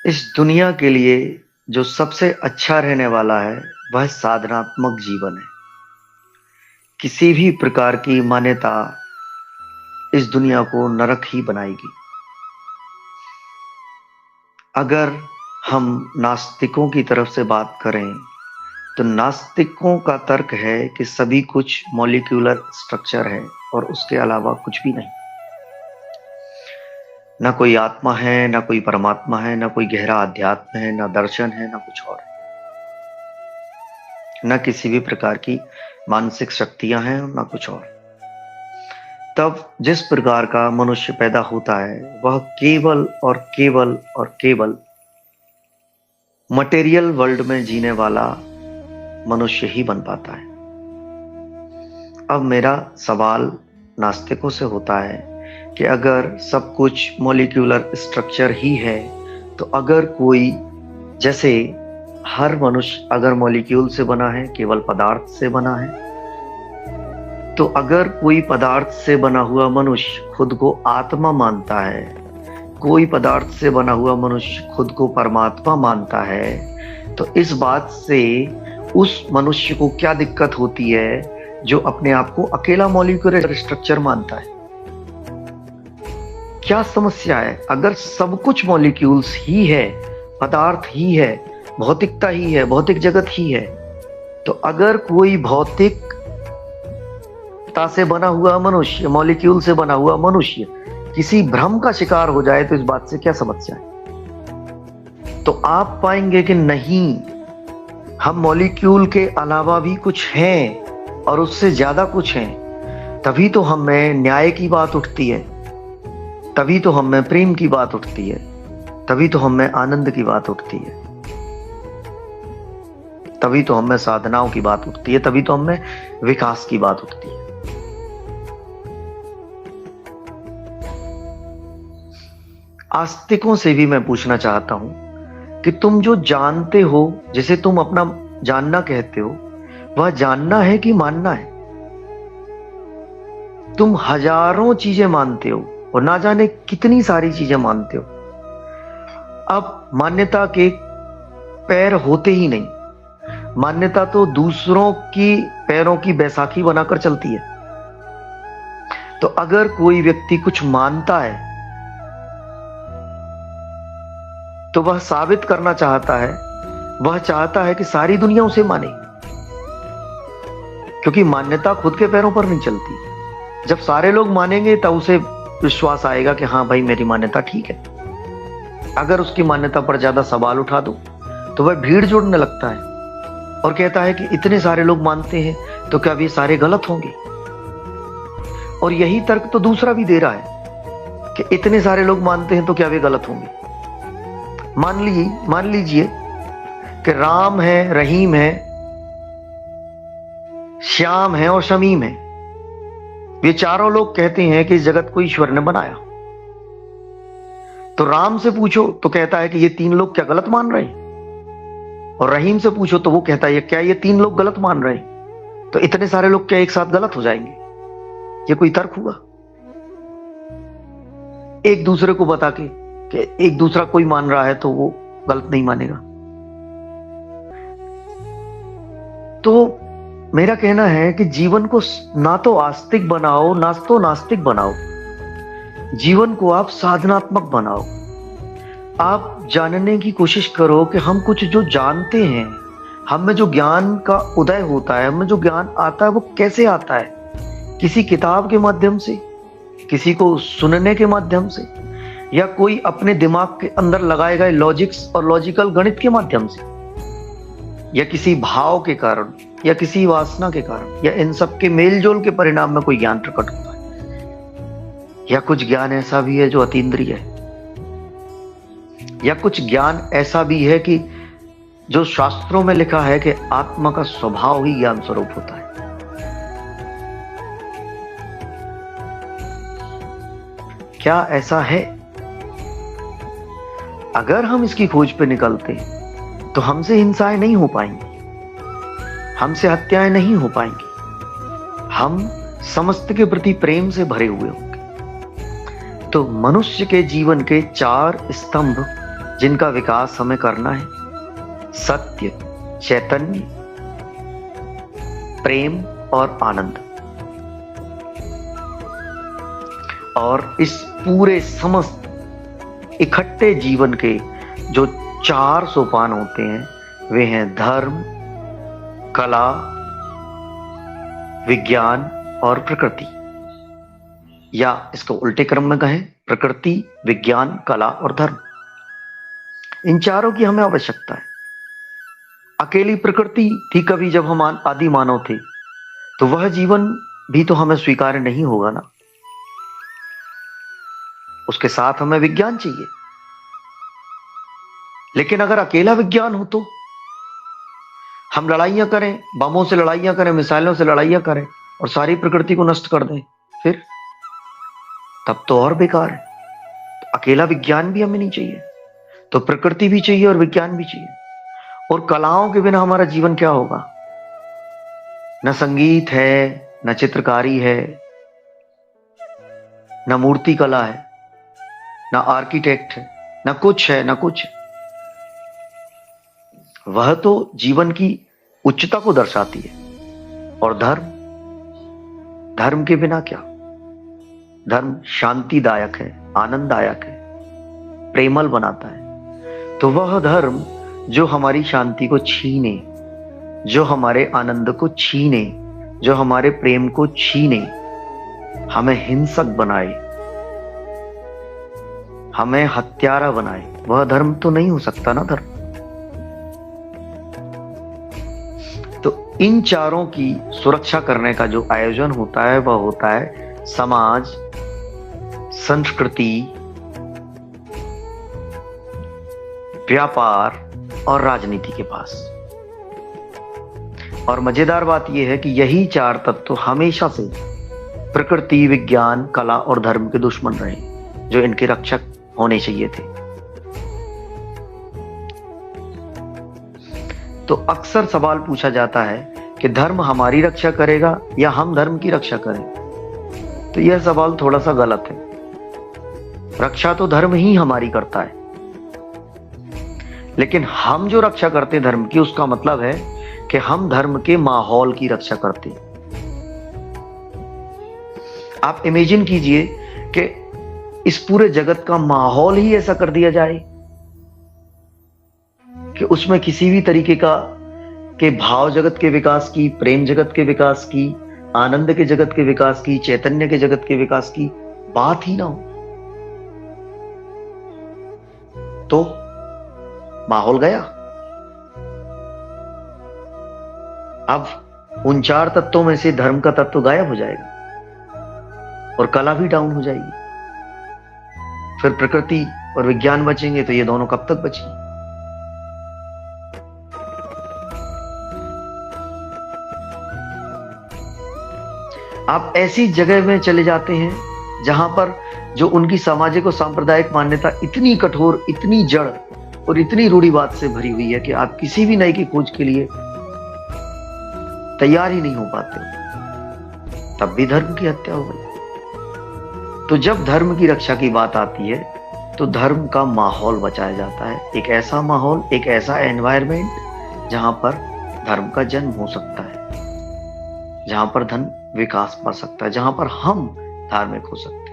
इस दुनिया के लिए जो सबसे अच्छा रहने वाला है वह साधनात्मक जीवन है। किसी भी प्रकार की मान्यता इस दुनिया को नरक ही बनाएगी। अगर हम नास्तिकों की तरफ से बात करें तो नास्तिकों का तर्क है कि सभी कुछ मॉलिक्यूलर स्ट्रक्चर है और उसके अलावा कुछ भी नहीं। ना कोई आत्मा है, ना कोई परमात्मा है, ना कोई गहरा अध्यात्म है, ना दर्शन है, ना कुछ और, ना किसी भी प्रकार की मानसिक शक्तियां हैं, ना कुछ और। तब जिस प्रकार का मनुष्य पैदा होता है वह केवल और केवल और केवल मटेरियल वर्ल्ड में जीने वाला मनुष्य ही बन पाता है। अब मेरा सवाल नास्तिकों से होता है कि अगर सब कुछ मॉलिक्यूलर स्ट्रक्चर ही है तो अगर कोई, जैसे हर मनुष्य अगर मॉलिक्यूल से बना है, केवल पदार्थ से बना है, तो अगर कोई पदार्थ से बना हुआ मनुष्य खुद को आत्मा मानता है, कोई पदार्थ से बना हुआ मनुष्य खुद को परमात्मा मानता है, तो इस बात से उस मनुष्य को क्या दिक्कत होती है जो अपने आप को अकेला मॉलिक्यूलर स्ट्रक्चर मानता है? क्या समस्या है? अगर सब कुछ मॉलिक्यूल्स ही है, पदार्थ ही है, भौतिकता ही है, भौतिक जगत ही है, तो अगर कोई भौतिकता से बना हुआ मनुष्य, मॉलिक्यूल से बना हुआ मनुष्य किसी भ्रम का शिकार हो जाए तो इस बात से क्या समस्या है? तो आप पाएंगे कि नहीं, हम मॉलिक्यूल के अलावा भी कुछ हैं और उससे ज्यादा कुछ हैं। तभी तो हम में न्याय की बात उठती है, तभी तो हम में प्रेम की बात उठती है, तभी तो हम में आनंद की बात उठती है, तभी तो हम में साधनाओं की बात उठती है, तभी तो हम में विकास की बात उठती है। आस्तिकों से भी मैं पूछना चाहता हूं कि तुम जो जानते हो, जिसे तुम अपना जानना कहते हो, वह जानना है कि मानना है? तुम हजारों चीजें मानते हो और ना जाने कितनी सारी चीजें मानते हो। अब मान्यता के पैर होते ही नहीं, मान्यता तो दूसरों की पैरों की बैसाखी बनाकर चलती है। तो अगर कोई व्यक्ति कुछ मानता है तो वह साबित करना चाहता है, वह चाहता है कि सारी दुनिया उसे माने, क्योंकि मान्यता खुद के पैरों पर नहीं चलती। जब सारे लोग मानेंगे तब उसे विश्वास आएगा कि हाँ भाई, मेरी मान्यता ठीक है। अगर उसकी मान्यता पर ज्यादा सवाल उठा दो तो वह भीड़ जोड़ने लगता है और कहता है कि इतने सारे लोग मानते हैं तो क्या वे सारे गलत होंगे? और यही तर्क तो दूसरा भी दे रहा है कि इतने सारे लोग मानते हैं तो क्या वे गलत होंगे? मान लीजिए कि राम है, रहीम है, श्याम है और शमीम है। ये चारों लोग कहते हैं कि इस जगत को ईश्वर ने बनाया। तो राम से पूछो तो कहता है कि ये तीन लोग क्या गलत मान रहे हैं, और रहीम से पूछो तो वो कहता है क्या ये तीन लोग गलत मान रहे हैं, तो इतने सारे लोग क्या एक साथ गलत हो जाएंगे? ये कोई तर्क हुआ? एक दूसरे को बता के कि एक दूसरा कोई मान रहा है तो वो गलत नहीं मानेगा। तो मेरा कहना है कि जीवन को ना तो आस्तिक बनाओ, ना तो नास्तिक बनाओ, जीवन को आप साधनात्मक बनाओ। आप जानने की कोशिश करो कि हम कुछ जो जानते हैं, हम में जो ज्ञान का उदय होता है, हमें जो ज्ञान आता है वो कैसे आता है? किसी किताब के माध्यम से, किसी को सुनने के माध्यम से, या कोई अपने दिमाग के अंदर लगाए गए लॉजिक्स और लॉजिकल गणित के माध्यम से, या किसी भाव के कारण, या किसी वासना के कारण, या इन सब के मेलजोल के परिणाम में कोई ज्ञान प्रकट होता है? या कुछ ज्ञान ऐसा भी है जो अतीन्द्रिय है, या कुछ ज्ञान ऐसा भी है कि जो शास्त्रों में लिखा है कि आत्मा का स्वभाव ही ज्ञान स्वरूप होता है। क्या ऐसा है? अगर हम इसकी खोज पे निकलते तो हमसे हिंसाएं नहीं हो पाएंगी, हमसे हत्याएं नहीं हो पाएंगी, हम समस्त के प्रति प्रेम से भरे हुए होंगे। तो मनुष्य के जीवन के चार स्तंभ जिनका विकास हमें करना है, सत्य, चैतन्य, प्रेम और आनंद। और इस पूरे समस्त इकट्ठे जीवन के जो 4 सोपान होते हैं वे हैं धर्म, कला, विज्ञान और प्रकृति, या इसको उल्टे क्रम में कहें, प्रकृति, विज्ञान, कला और धर्म। इन चारों की हमें आवश्यकता है। अकेली प्रकृति थी कभी जब हम आदि मानव थे, तो वह जीवन भी तो हमें स्वीकार्य नहीं होगा ना। उसके साथ हमें विज्ञान चाहिए। लेकिन अगर अकेला विज्ञान हो तो हम लड़ाइयां करें, बमों से लड़ाइयां करें, मिसाइलों से लड़ाइयां करें और सारी प्रकृति को नष्ट कर दें, फिर तब तो और बेकार है। तो अकेला विज्ञान भी हमें नहीं चाहिए, तो प्रकृति भी चाहिए और विज्ञान भी चाहिए। और कलाओं के बिना हमारा जीवन क्या होगा? न संगीत है, न चित्रकारी है, न मूर्ति कला है, न आर्किटेक्ट है, न कुछ है, न कुछ है। वह तो जीवन की उच्चता को दर्शाती है। और धर्म, धर्म के बिना क्या? धर्म शांतिदायक है, आनंददायक है, प्रेमल बनाता है। तो वह धर्म जो हमारी शांति को छीने, जो हमारे आनंद को छीने, जो हमारे प्रेम को छीने, हमें हिंसक बनाए, हमें हत्यारा बनाए, वह धर्म तो नहीं हो सकता ना धर्म। तो इन चारों की सुरक्षा करने का जो आयोजन होता है वह होता है समाज, संस्कृति, व्यापार और राजनीति के पास। और मजेदार बात यह है कि यही 4 तत्व हमेशा से प्रकृति, विज्ञान, कला और धर्म के दुश्मन रहे, जो इनके रक्षक होने चाहिए थे। तो अक्सर सवाल पूछा जाता है कि धर्म हमारी रक्षा करेगा या हम धर्म की रक्षा करें? तो यह सवाल थोड़ा सा गलत है। रक्षा तो धर्म ही हमारी करता है, लेकिन हम जो रक्षा करते हैं धर्म की, उसका मतलब है कि हम धर्म के माहौल की रक्षा करते हैं। आप इमेजिन कीजिए कि इस पूरे जगत का माहौल ही ऐसा कर दिया जाए कि उसमें किसी भी तरीके का के भाव जगत के विकास की, प्रेम जगत के विकास की, आनंद के जगत के विकास की, चैतन्य के जगत के विकास की बात ही ना हो, तो माहौल गया। अब उन 4 तत्वों में से धर्म का तत्व गायब हो जाएगा और कला भी डाउन हो जाएगी। फिर प्रकृति और विज्ञान बचेंगे, तो ये दोनों कब तक बचेंगे? आप ऐसी जगह में चले जाते हैं जहां पर जो उनकी सामाजिक और सांप्रदायिक मान्यता इतनी कठोर, इतनी जड़ और इतनी रूढ़िवाद से भरी हुई है कि आप किसी भी नए की खोज के लिए तैयार ही नहीं हो पाते हो, तब भी धर्म की हत्या हो गई। तो जब धर्म की रक्षा की बात आती है तो धर्म का माहौल बचाया जाता है, एक ऐसा माहौल, एक ऐसा एनवायरनमेंट जहां पर धर्म का जन्म हो सकता है, जहां पर धन विकास पा सकता है, जहां पर हम धार्मिक हो सकते हैं।